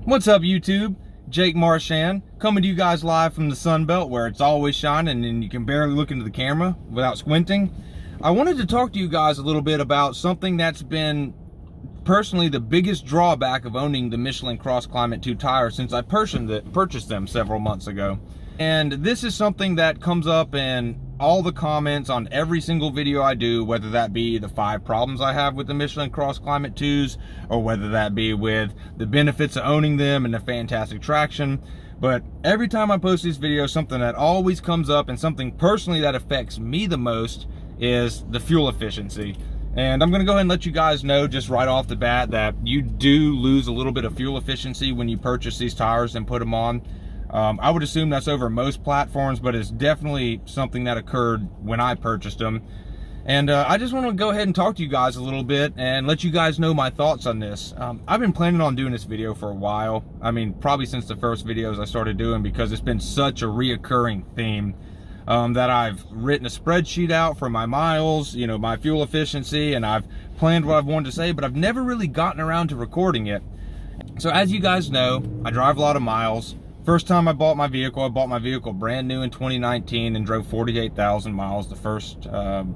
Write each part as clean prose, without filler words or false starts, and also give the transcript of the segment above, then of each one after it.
What's up, YouTube? Jake Marchand coming to you guys live from the Sun Belt, where it's always shining and you can barely look into the camera without squinting. I wanted to talk to you guys a little bit about something that's been personally the biggest drawback of owning the Michelin CrossClimate2 tires since I purchased them several months ago. And this is something that comes up in all the comments on every single video I do, whether that be the 5 problems I have with the Michelin CrossClimate2s, or whether that be with the benefits of owning them and the fantastic traction. But every time I post these videos, something that always comes up and something personally that affects me the most is the fuel efficiency. And I'm gonna go ahead and let you guys know just right off the bat that you do lose a little bit of fuel efficiency when you purchase these tires and put them on. I would assume that's over most platforms, but it's definitely something that occurred when I purchased them. And I just want to go ahead and talk to you guys a little bit and let you guys know my thoughts on this. I've been planning on doing this video for a while. I mean, probably since the first videos I started doing, because it's been such a reoccurring theme that I've written a spreadsheet out for my miles, you know, my fuel efficiency, and I've planned what I've wanted to say, but I've never really gotten around to recording it. So as you guys know, I drive a lot of miles. First time I bought my vehicle brand new in 2019 and drove 48,000 miles the first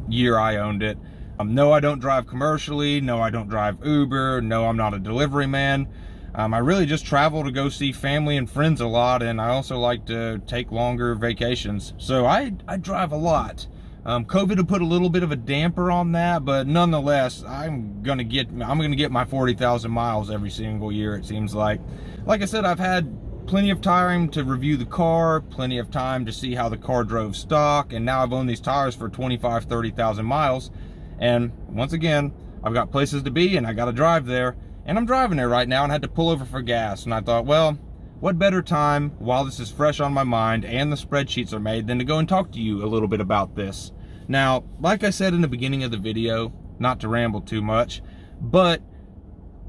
year I owned it. No, I don't drive commercially. No, I don't drive Uber. No, I'm not a delivery man. I really just travel to go see family and friends a lot, and I also like to take longer vacations. So I drive a lot. COVID will put a little bit of a damper on that, but nonetheless, I'm gonna get my 40,000 miles every single year, it seems like. Like I said, I've had plenty of time to review the car, plenty of time to see how the car drove stock, and now I've owned these tires for 25-30,000 miles. And once again, I've got places to be and I got to drive there, and I'm driving there right now and had to pull over for gas. And I thought, well, what better time while this is fresh on my mind and the spreadsheets are made than to go and talk to you a little bit about this. Now, like I said in the beginning of the video, not to ramble too much, but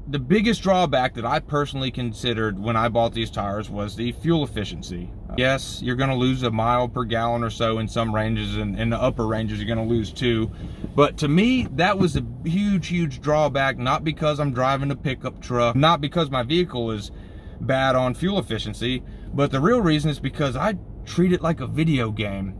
the biggest drawback that I personally considered when I bought these tires was the fuel efficiency. Yes, you're gonna lose a mile per gallon or so in some ranges, and in the upper ranges you're gonna lose 2. But to me, that was a huge drawback, not because I'm driving a pickup truck, not because my vehicle is bad on fuel efficiency, but the real reason is because I treat it like a video game.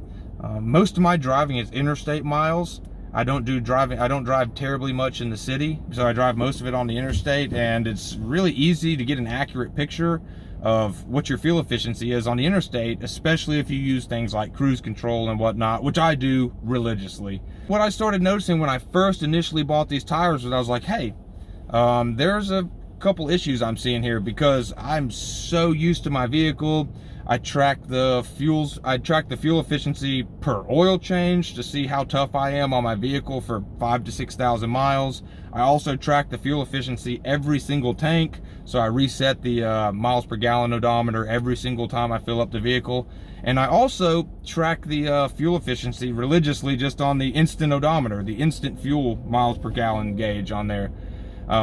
Most of my driving is interstate miles. I don't drive terribly much in the city, so I drive most of it on the interstate, and it's really easy to get an accurate picture of what your fuel efficiency is on the interstate, especially if you use things like cruise control and whatnot, which I do religiously. What I started noticing when I first initially bought these tires was I was like, hey, there's a couple issues I'm seeing here, because I'm so used to my vehicle. I track the fuel efficiency per oil change to see how tough I am on my vehicle for 5,000 to 6,000 miles. I also track the fuel efficiency every single tank, so I reset the miles per gallon odometer every single time I fill up the vehicle. And I also track the fuel efficiency religiously just on the instant odometer, the instant fuel miles per gallon gauge on there,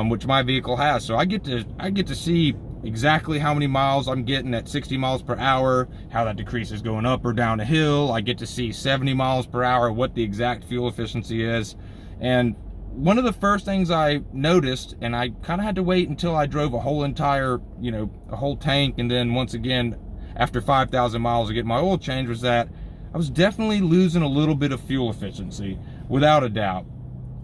which my vehicle has. So I get to see exactly how many miles I'm getting at 60 miles per hour, how that decreases going up or down a hill. I get to see 70 miles per hour, what the exact fuel efficiency is. And one of the first things I noticed, and I kind of had to wait until I drove a whole entire, a whole tank, and then once again, after 5,000 miles to get my oil change, was that I was definitely losing a little bit of fuel efficiency, without a doubt.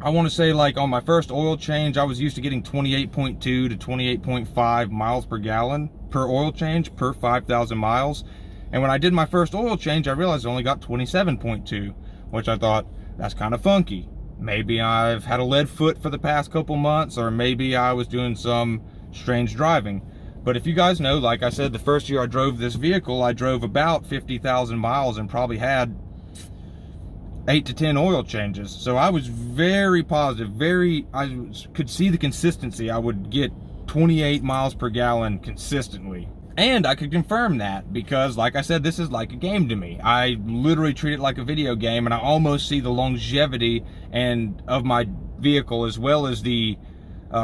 I want to say, like, on my first oil change, I was used to getting 28.2 to 28.5 miles per gallon per oil change per 5,000 miles. And when I did my first oil change, I realized I only got 27.2, which I thought, that's kind of funky. Maybe I've had a lead foot for the past couple months, or maybe I was doing some strange driving. But if you guys know, like I said, the first year I drove this vehicle, I drove about 50,000 miles and probably had 8 to 10 oil changes. So I was very positive, I could see the consistency. I would get 28 miles per gallon consistently. And I could confirm that, because like I said, this is like a game to me. I literally treat it like a video game, and I almost see the longevity of my vehicle, as well as the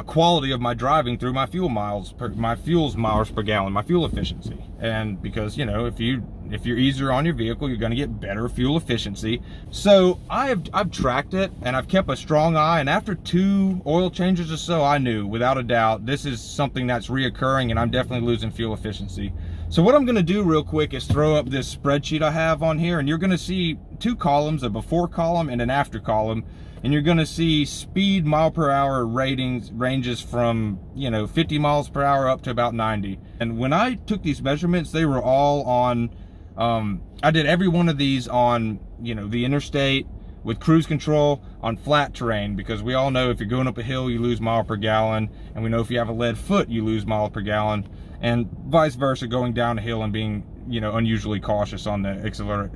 quality of my driving through my fuel miles per gallon, my fuel efficiency. And because, if if you're easier on your vehicle, you're going to get better fuel efficiency. So I've tracked it, and I've kept a strong eye, and after 2 oil changes or so, I knew without a doubt this is something that's reoccurring, and I'm definitely losing fuel efficiency. So what I'm going to do real quick is throw up this spreadsheet I have on here, and you're going to see 2 columns, a before column and an after column, and you're going to see speed mile per hour ratings ranges from 50 miles per hour up to about 90. And when I took these measurements, they were all on I did every one of these on the interstate with cruise control on flat terrain, because we all know if you're going up a hill you lose mile per gallon, and we know if you have a lead foot you lose mile per gallon, and vice versa going down a hill and being unusually cautious on the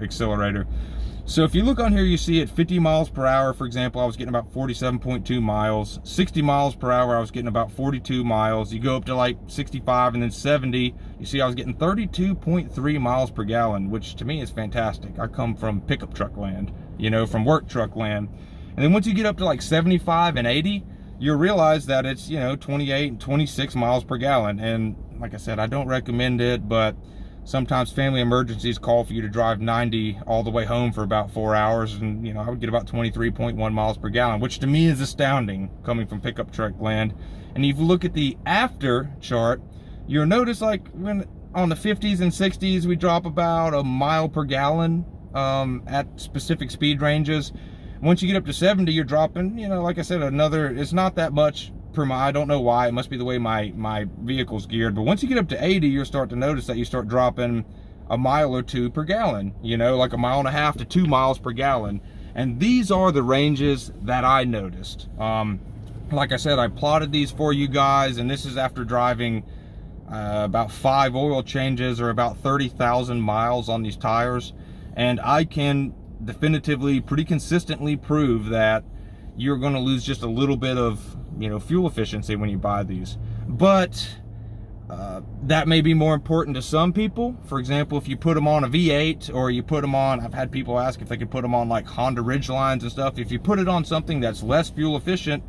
accelerator. So if you look on here, you see at 50 miles per hour, for example, I was getting about 47.2 miles. 60 miles per hour, I was getting about 42 miles. You go up to like 65 and then 70, you see I was getting 32.3 miles per gallon, which to me is fantastic. I come from pickup truck land, from work truck land. And then once you get up to like 75 and 80, you'll realize that it's, 28 and 26 miles per gallon. And like I said, I don't recommend it, but sometimes family emergencies call for you to drive 90 all the way home for about 4 hours, and I would get about 23.1 miles per gallon, which to me is astounding coming from pickup truck land. And if you look at the after chart, you'll notice like when on the 50s and 60s we drop about a mile per gallon at specific speed ranges. Once you get up to 70, you're dropping, like I said, it's not that much per mile. I don't know why. It must be the way my vehicle's geared. But once you get up to 80, you'll start to notice that you start dropping a mile or 2 per gallon, like 1.5 miles to 2 miles per gallon. And these are the ranges that I noticed. Like I said, I plotted these for you guys, and this is after driving about 5 oil changes or about 30,000 miles on these tires. And I can definitively, pretty consistently prove that you're going to lose just a little bit of fuel efficiency when you buy these. But that may be more important to some people. For example, if you put them on a V8, or you put them on, I've had people ask if they could put them on like Honda Ridgelines and stuff. If you put it on something that's less fuel efficient,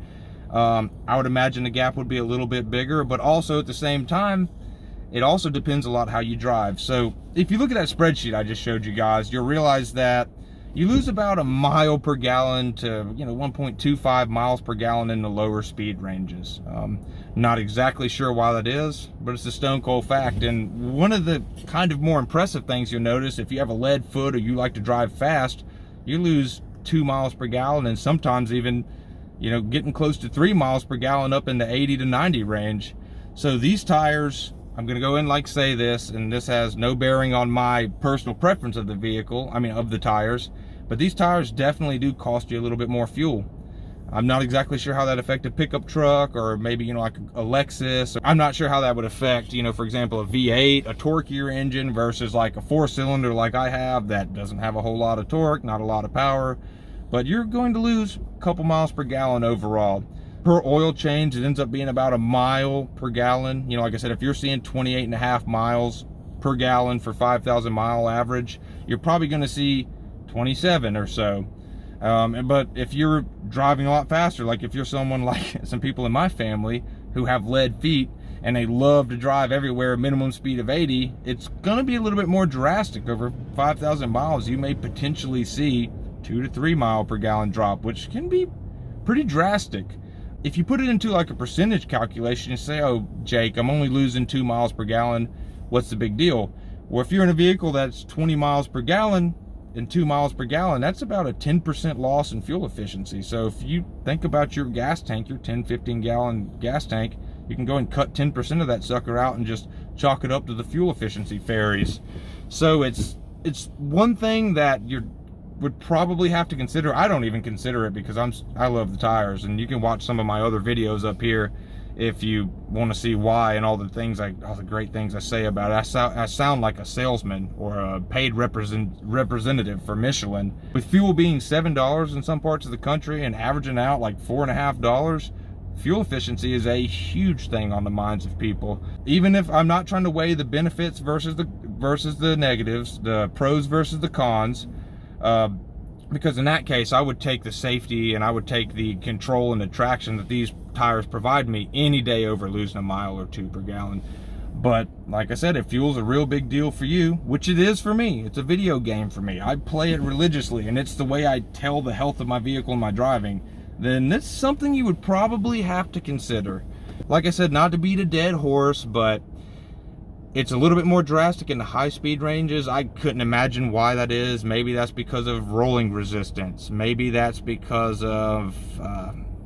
I would imagine the gap would be a little bit bigger. But also at the same time, it also depends a lot how you drive. So if you look at that spreadsheet I just showed you guys, you'll realize that you lose about a mile per gallon to 1.25 miles per gallon in the lower speed ranges. Not exactly sure why that is, but it's a stone cold fact. And one of the kind of more impressive things you'll notice, if you have a lead foot or you like to drive fast, you lose 2 miles per gallon, and sometimes even getting close to 3 miles per gallon up in the 80 to 90 range. So these tires, I'm going to go in like say this, and this has no bearing on my personal preference of the vehicle, of the tires, but these tires definitely do cost you a little bit more fuel. I'm not exactly sure how that affected pickup truck, or maybe like a Lexus. I'm not sure how that would affect for example a V8, a torquier engine versus like a 4-cylinder like I have that doesn't have a whole lot of torque, not a lot of power. But you're going to lose a couple miles per gallon overall. Per oil change, it ends up being about a mile per gallon. Like I said, if you're seeing 28.5 miles per gallon for 5,000 mile average, you're probably going to see 27 or so. But if you're driving a lot faster, like if you're someone like some people in my family who have lead feet and they love to drive everywhere, minimum speed of 80, it's going to be a little bit more drastic. Over 5,000 miles, you may potentially see 2 to 3 mile per gallon drop, which can be pretty drastic. If you put it into like a percentage calculation and say, oh, Jake, I'm only losing 2 miles per gallon, what's the big deal? Well, if you're in a vehicle that's 20 miles per gallon and 2 miles per gallon, that's about a 10% loss in fuel efficiency. So if you think about your gas tank, your 10, 15 gallon gas tank, you can go and cut 10% of that sucker out and just chalk it up to the fuel efficiency fairies. So it's one thing that you're would probably have to consider. I don't even consider it because I love the tires, and you can watch some of my other videos up here if you want to see why and all the great things I say about it. I sound like a salesman or a paid representative for Michelin. With fuel being $7 in some parts of the country and averaging out like $4.50, fuel efficiency is a huge thing on the minds of people. Even if I'm not trying to weigh the benefits versus the negatives, the pros versus the cons, because in that case I would take the safety and I would take the control and the traction that these tires provide me any day over losing a mile or 2 per gallon. But like I said, if fuel's a real big deal for you, which it is for me, it's a video game for me, I play it religiously, and it's the way I tell the health of my vehicle and my driving, then this is something you would probably have to consider. Like I said, not to beat a dead horse, but it's a little bit more drastic in the high speed ranges. I couldn't imagine why that is. Maybe that's because of rolling resistance. Maybe that's because of,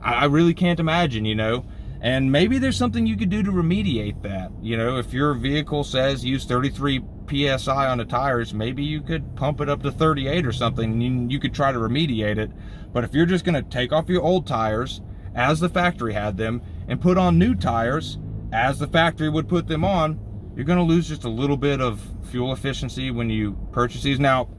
I really can't imagine, you know. And maybe there's something you could do to remediate that. You know, if your vehicle says use 33 PSI on the tires, maybe you could pump it up to 38 or something, and you could try to remediate it. But if you're just gonna take off your old tires as the factory had them and put on new tires as the factory would put them on, you're gonna lose just a little bit of fuel efficiency when you purchase these. Now,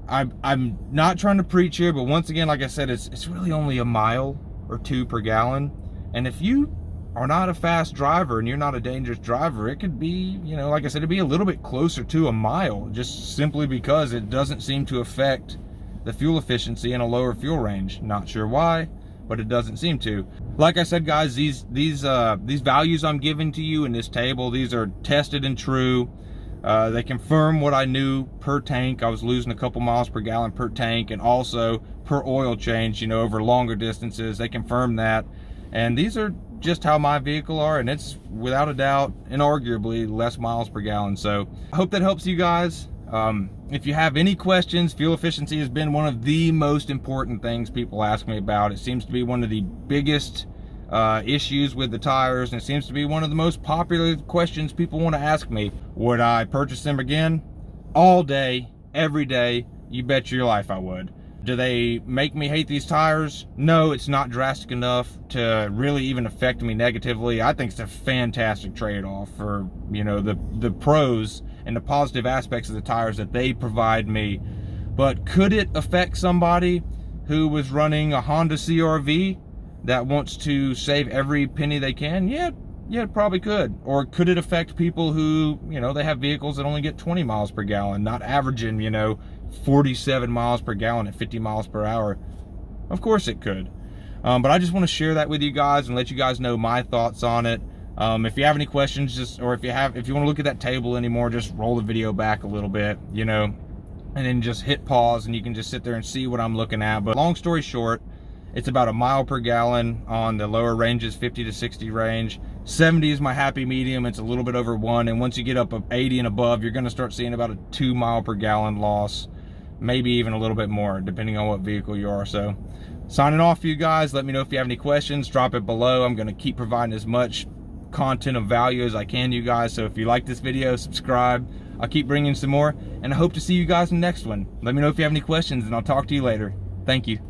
I'm not trying to preach here, but once again, like I said, it's really only a mile or two per gallon. And if you are not a fast driver and you're not a dangerous driver, it could be, you know, like I said, it'd be a little bit closer to a mile, just simply because it doesn't seem to affect the fuel efficiency in a lower fuel range. Not sure why, but it doesn't seem to. Like I said, guys, these values I'm giving to you in this table, these are tested and true. They confirm what I knew per tank. I was losing a couple miles per gallon per tank, and also per oil change, you know, over longer distances. They confirm that. And these are just how my vehicle are, and it's without a doubt and arguably less miles per gallon. So I hope that helps you guys. If you have any questions, fuel efficiency has been one of the most important things people ask me about. It seems to be one of the biggest issues with the tires, and it seems to be one of the most popular questions people want to ask me. Would I purchase them again? All day, every day, you bet your life I would. Do they make me hate these tires? No, it's not drastic enough to really even affect me negatively. I think it's a fantastic trade-off for, you know, the pros and the positive aspects of the tires that they provide me. But could it affect somebody who was running a Honda CR-V that wants to save every penny they can? Yeah, it probably could. Or could it affect people who, you know, they have vehicles that only get 20 miles per gallon, not averaging, you know, 47 miles per gallon at 50 miles per hour? Of course it could. But I just want to share that with you guys and let you guys know my thoughts on it. If you have any questions, or if you want to look at that table anymore, just roll the video back a little bit, you know, and then just hit pause and you can just sit there and see what I'm looking at. But long story short, it's about a mile per gallon on the lower ranges, 50 to 60 range. 70 is my happy medium. It's a little bit over 1. And once you get up 80 and above, you're going to start seeing about a 2 mile per gallon loss, maybe even a little bit more, depending on what vehicle you are. So signing off for you guys. Let me know if you have any questions. Drop it below. I'm going to keep providing as much content of value as I can to you guys. So if you like this video, subscribe. I'll keep bringing some more, and I hope to see you guys in the next one. Let me know if you have any questions, and I'll talk to you later. Thank you.